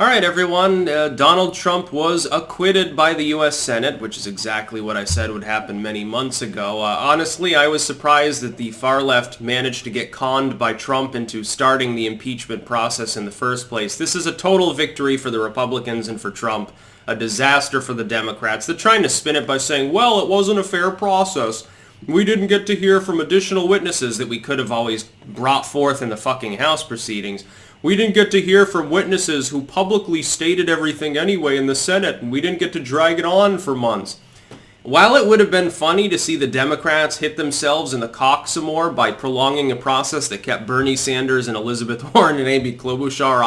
All right, everyone. Donald Trump was acquitted by the U.S. Senate, which is exactly what I said would happen many months ago. Honestly, I was surprised that the far left managed to get conned by Trump into starting the impeachment process in the first place. This is a total victory for the Republicans and for Trump, a disaster for the Democrats. They're trying to spin it by saying, well, it wasn't a fair process. We didn't get to hear from additional witnesses that we could have always brought forth in the fucking House proceedings. We didn't get to hear from witnesses who publicly stated everything anyway in the Senate, and we didn't get to drag it on for months. While it would have been funny to see the Democrats hit themselves in the cock some more by prolonging a process that kept Bernie Sanders and Elizabeth Warren and Amy Klobuchar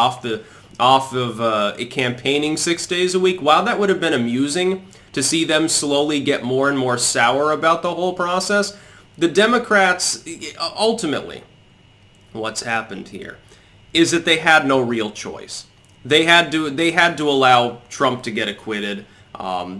off of campaigning 6 days a week, while that would have been amusing to see them slowly get more and more sour about the whole process, the Democrats, ultimately, what's happened here is that they had no real choice. They had to allow Trump to get acquitted.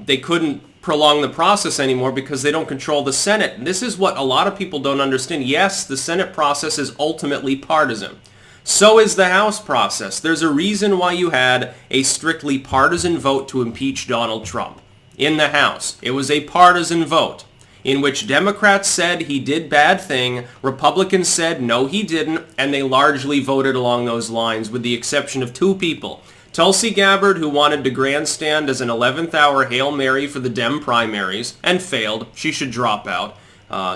They couldn't prolong the process anymore because they don't control the Senate. And this is what a lot of people don't understand. Yes, the Senate process is ultimately partisan. So is the House process. There's a reason why you had a strictly partisan vote to impeach Donald Trump in the House. It was a partisan vote in which Democrats said he did bad thing, Republicans said no he didn't, and they largely voted along those lines with the exception of two people. Tulsi Gabbard, who wanted to grandstand as an 11th hour Hail Mary for the Dem primaries and failed. She should drop out.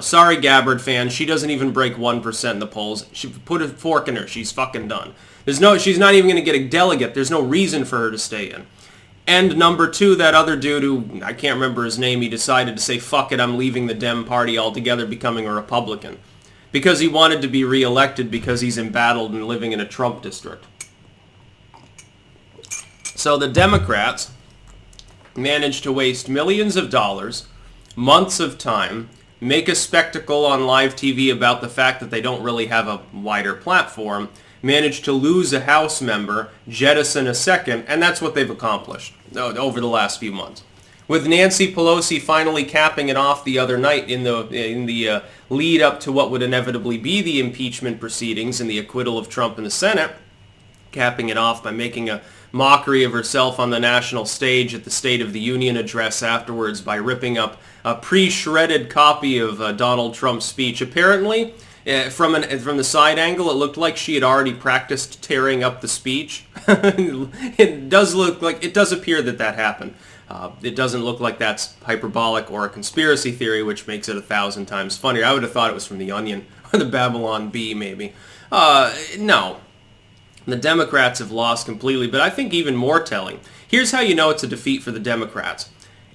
Sorry, Gabbard fans, she doesn't even break 1% in the polls. She put a fork in her. She's fucking done. She's not even going to get a delegate. There's no reason for her to stay in. And number two, that other dude who, I can't remember his name, he decided to say, fuck it, I'm leaving the Dem party altogether, becoming a Republican. Because he wanted to be reelected because he's embattled and living in a Trump district. So the Democrats managed to waste millions of dollars, months of time, make a spectacle on live TV about the fact that they don't really have a wider platform, managed to lose a House member, jettison a second, and that's what they've accomplished over the last few months. With Nancy Pelosi finally capping it off the other night in the lead up to what would inevitably be the impeachment proceedings and the acquittal of Trump in the Senate, capping it off by making a mockery of herself on the national stage at the State of the Union address afterwards by ripping up a pre-shredded copy of Donald Trump's speech. Apparently, from the side angle, it looked like she had already practiced tearing up the speech. It does appear that happened. It doesn't look like that's hyperbolic or a conspiracy theory, which makes it 1,000 times funnier. I would have thought it was from The Onion or the Babylon Bee, maybe. No. The Democrats have lost completely, but I think even more telling. Here's how you know it's a defeat for the Democrats.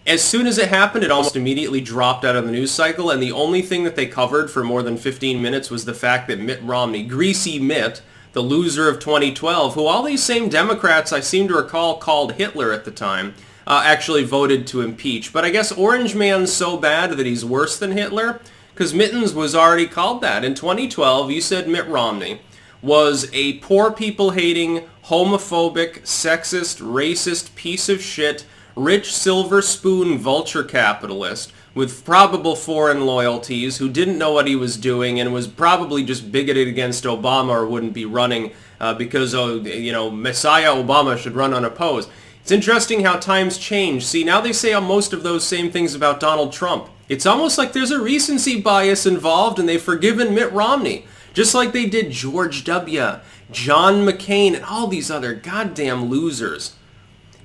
As soon as it happened, it almost immediately dropped out of the news cycle, and the only thing that they covered for more than 15 minutes was the fact that Mitt Romney, Greasy Mitt, the loser of 2012, who all these same Democrats I seem to recall called Hitler at the time, actually voted to impeach. But I guess Orange Man's so bad that he's worse than Hitler, because Mittens was already called that. In 2012, you said Mitt Romney was a poor people-hating, homophobic, sexist, racist piece of shit, rich silver spoon vulture capitalist with probable foreign loyalties who didn't know what he was doing and was probably just bigoted against Obama or wouldn't be running because, Messiah Obama should run unopposed. It's interesting how times change. See, now they say most of those same things about Donald Trump. It's almost like there's a recency bias involved and they've forgiven Mitt Romney. Just like they did George W., John McCain, and all these other goddamn losers.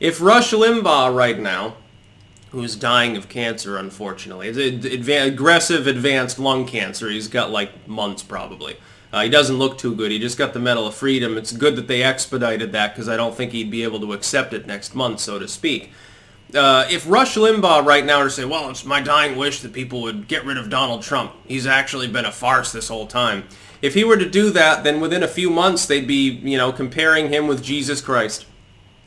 If Rush Limbaugh right now, who's dying of cancer, unfortunately, aggressive advanced lung cancer, he's got like months probably. He doesn't look too good. He just got the Medal of Freedom. It's good that they expedited that because I don't think he'd be able to accept it next month, so to speak. If Rush Limbaugh right now were to say, well, it's my dying wish that people would get rid of Donald Trump. He's actually been a farce this whole time. If he were to do that, then within a few months they'd be, comparing him with Jesus Christ.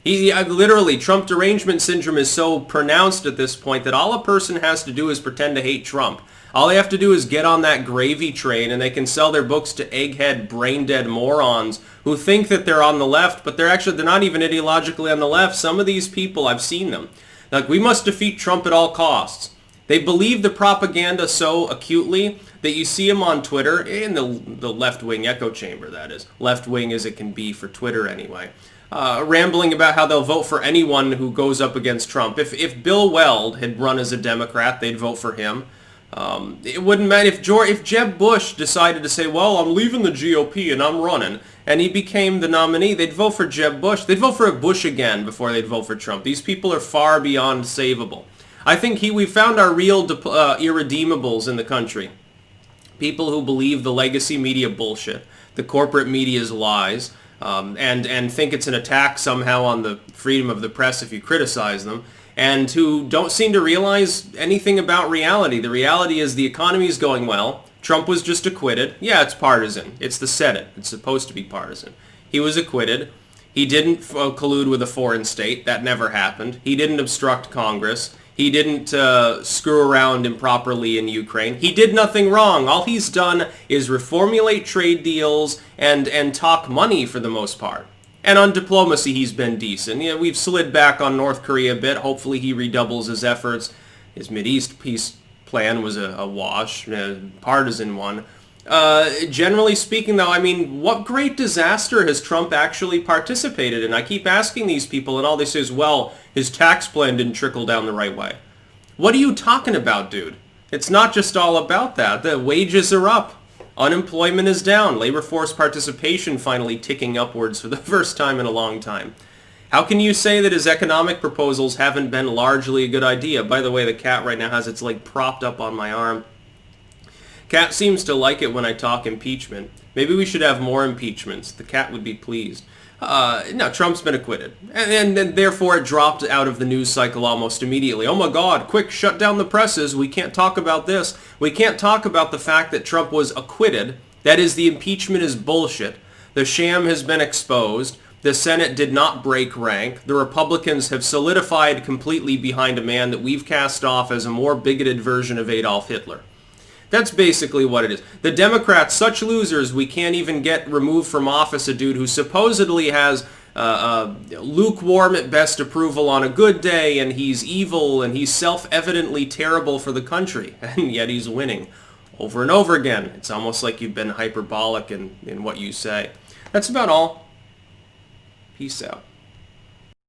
Literally, Trump derangement syndrome is so pronounced at this point that all a person has to do is pretend to hate Trump. All they have to do is get on that gravy train and they can sell their books to egghead, brain-dead morons who think that they're on the left, but they're not even ideologically on the left. Some of these people, I've seen them. Like, we must defeat Trump at all costs. They believe the propaganda so acutely that you see them on Twitter, in the left-wing echo chamber, that is. Left-wing as it can be for Twitter anyway. rambling about how they'll vote for anyone who goes up against Trump. If Bill Weld had run as a Democrat, they'd vote for him. It wouldn't matter if Jeb Bush decided to say, well, I'm leaving the GOP and I'm running, and he became the nominee, they'd vote for Jeb Bush. They'd vote for Bush again before they'd vote for Trump. These people are far beyond savable. I think we found our real irredeemables in the country. People who believe the legacy media bullshit, the corporate media's lies, and think it's an attack somehow on the freedom of the press if you criticize them, and who don't seem to realize anything about reality. The reality is the economy is going well. Trump was just acquitted. Yeah, it's partisan. It's the Senate. It's supposed to be partisan. He was acquitted. He didn't collude with a foreign state. That never happened. He didn't obstruct Congress. He didn't screw around improperly in Ukraine. He did nothing wrong. All he's done is reformulate trade deals and talk money for the most part. And on diplomacy, he's been decent. Yeah, we've slid back on North Korea a bit. Hopefully he redoubles his efforts. His Mideast peace plan was a wash, a partisan one. Generally speaking, though, I mean, what great disaster has Trump actually participated in? I keep asking these people, and all they say is, well, his tax plan didn't trickle down the right way. What are you talking about, dude? It's not just all about that. The wages are up. Unemployment is down. Labor force participation finally ticking upwards for the first time in a long time. How can you say that his economic proposals haven't been largely a good idea? By the way, the cat right now has its leg propped up on my arm. Cat seems to like it when I talk impeachment. Maybe we should have more impeachments. The cat would be pleased. No, Trump's been acquitted. And therefore it dropped out of the news cycle almost immediately. Oh my God, quick, shut down the presses. We can't talk about this. We can't talk about the fact that Trump was acquitted. That is, the impeachment is bullshit. The sham has been exposed. The Senate did not break rank. The Republicans have solidified completely behind a man that we've cast off as a more bigoted version of Adolf Hitler. That's basically what it is. The Democrats, such losers, we can't even get removed from office a dude who supposedly has lukewarm at best approval on a good day, and he's evil, and he's self-evidently terrible for the country, and yet he's winning over and over again. It's almost like you've been hyperbolic in what you say. That's about all. Peace out.